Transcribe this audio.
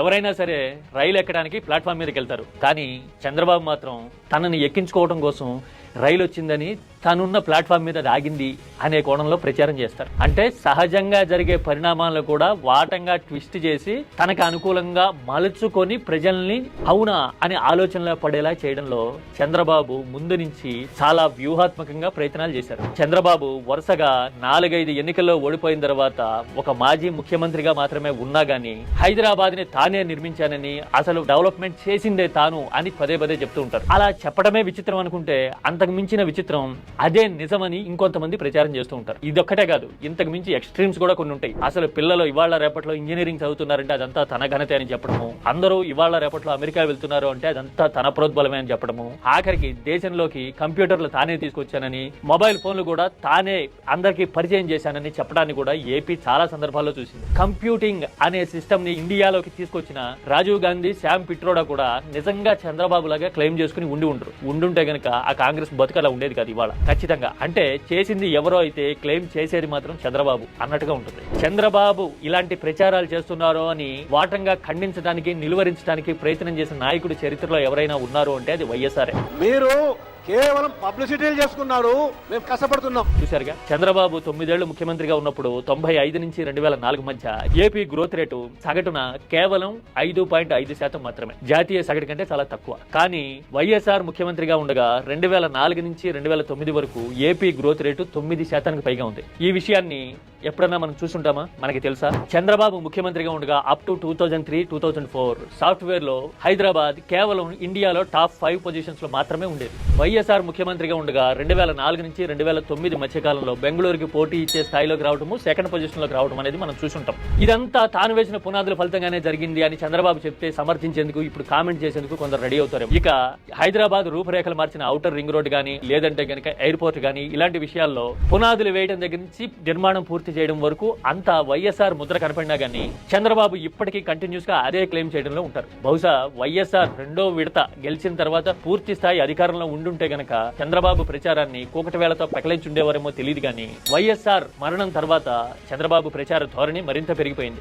ఎవరైనా సరే రైలు ఎక్కడానికి ప్లాట్ఫామ్ మీదకి వెళ్తారు. కానీ చంద్రబాబు మాత్రం తనని ఎక్కించుకోవడం కోసం రైలు వచ్చిందని తనున్న ప్లాట్ఫామ్ మీద ఆగింది అనే కోణంలో ప్రచారం చేస్తారు. అంటే సహజంగా జరిగే పరిణామాలను కూడా వాటంగా ట్విస్ట్ చేసి తనకు అనుకూలంగా మలుచుకొని ప్రజల్ని అవునా అనే ఆలోచనలో పడేలా చేయడంలో చంద్రబాబు ముందు నుంచి చాలా వ్యూహాత్మకంగా ప్రయత్నాలు చేశారు. చంద్రబాబు వరుసగా 4-5 ఎన్నికల్లో ఓడిపోయిన తర్వాత ఒక మాజీ ముఖ్యమంత్రిగా మాత్రమే ఉన్నా గానీ హైదరాబాద్ ని తానే నిర్మించానని, అసలు డెవలప్మెంట్ చేసిందే తాను అని పదే పదే చెప్తూ ఉంటారు. అలా చెప్పడమే విచిత్రం అనుకుంటే అంతకు మించిన విచిత్రం అదే నిజమని ఇంకొంతమంది ప్రచారం చేస్తూ ఉంటారు. ఇదొక్కటే కాదు, ఇంతకు మించి ఎక్స్ట్రీమ్స్ కూడా కొన్ని ఉంటాయి. అసలు పిల్లలు ఇవాళ రేపట్లో ఇంజనీరింగ్ చదువుతున్నారంటే అదంతా తన ఘనతే అని చెప్పడము, అందరూ ఇవాళ రేపట్లో అమెరికా వెళ్తున్నారు అంటే అదంతా తన ప్రోద్బలమే అని చెప్పడము, ఆఖరికి దేశంలోకి కంప్యూటర్లు తానే తీసుకొచ్చానని, మొబైల్ ఫోన్లు కూడా తానే అందరికీ పరిచయం చేశానని చెప్పడాన్ని కూడా ఏపీ చాలా సందర్భాల్లో చూసింది. కంప్యూటింగ్ అనే సిస్టమ్ ని ఇండియాలోకి తీసుకొచ్చిన రాజీవ్ గాంధీ, శామ్ పిట్రోడా కూడా నిజంగా చంద్రబాబు లాగా క్లెయిమ్ చేసుకుని ఉండుంటే గనక ఆ కాంగ్రెస్ బతుకలా ఉండేది కాదు ఇవాళ. ఖచ్చితంగా అంటే చేసింది ఎవరో అయితే క్లెయిమ్ చేసేది మాత్రం చంద్రబాబు అన్నట్టుగా ఉంటుంది. చంద్రబాబు ఇలాంటి ప్రచారాలు చేస్తున్నారో అని వాటంగా ఖండించడానికి, నిలువరించడానికి ప్రయత్నం చేసిన నాయకుడు చరిత్రలో ఎవరైనా ఉన్నారు అంటే అది వైఎస్ఆర్. మీరు కేవలం పబ్లిసిటీలు చేసుకున్నారు, మేము కష్టపడుతున్నాం. చూశారుగా, చంద్రబాబు 9 ఏళ్లు ముఖ్యమంత్రిగా ఉన్నప్పుడు 95 నుంచి 2004 మధ్య ఏపీ గ్రోత్ రేటు సగటున కేవలం 5.5% మాత్రమే. జాతీయ సగటు కంటే చాలా తక్కువ. కానీ వైఎస్ఆర్ ముఖ్యమంత్రిగా ఉండగా 2004 నుంచి 2009 వరకు ఏపీ గ్రోత్ రేటు 9% పైగా ఉంది. ఈ విషయాన్ని ఎప్పుడన్నా మనం చూసుంటామా? మనకి తెలుసా? చంద్రబాబు ముఖ్యమంత్రిగా ఉండగా అప్ టు 2003-2004 సాఫ్ట్వేర్ లో హైదరాబాద్ కేవలం ఇండియాలో టాప్ 5 పొజిషన్స్ లో మాత్రమే ఉండేది. వైఎస్ఆర్ ముఖ్యమంత్రిగా ఉండగా 2004 నుంచి 2009 మధ్యకాలంలో బెంగళూరుకి పోటీ ఇచ్చే స్థాయిలోకి రావడము, సెకండ్ పొజిషన్ లోకి రావడం అనేది మనం చూసుంటాం. ఇదంతా తాను వేసిన పునాదుల ఫలితంగానే జరిగింది అని చంద్రబాబు చెప్తే సమర్థించేందుకు, ఇప్పుడు కామెంట్ చేసేందుకు కొందరు రెడీ అవుతారు. ఇక హైదరాబాద్ రూపురేఖలు మార్చిన ఔటర్ రింగ్ రోడ్ గానీ, లేదంటే గనక ఎయిర్పోర్ట్ గానీ, ఇలాంటి విషయాల్లో పునాదులు వేయడం దగ్గర నుంచి నిర్మాణం పూర్తి చేయడం వరకు అంతా వైఎస్ఆర్ ముద్ర కనపడినా గానీ చంద్రబాబు ఇప్పటికీ కంటిన్యూస్ గా అదే క్లెయిమ్ చేయడంలో ఉంటారు. బహుశా వైఎస్ఆర్ 2వ విడత గెలిచిన తర్వాత పూర్తి స్థాయి అధికారంలో ఉండుంటే గనక చంద్రబాబు ప్రచారాన్ని కూకటి వేళతో పెకలించుండేవారేమో తెలియదు. కానీ వైఎస్ఆర్ మరణం తర్వాత చంద్రబాబు ప్రచార ధోరణి మరింత పెరిగిపోయింది.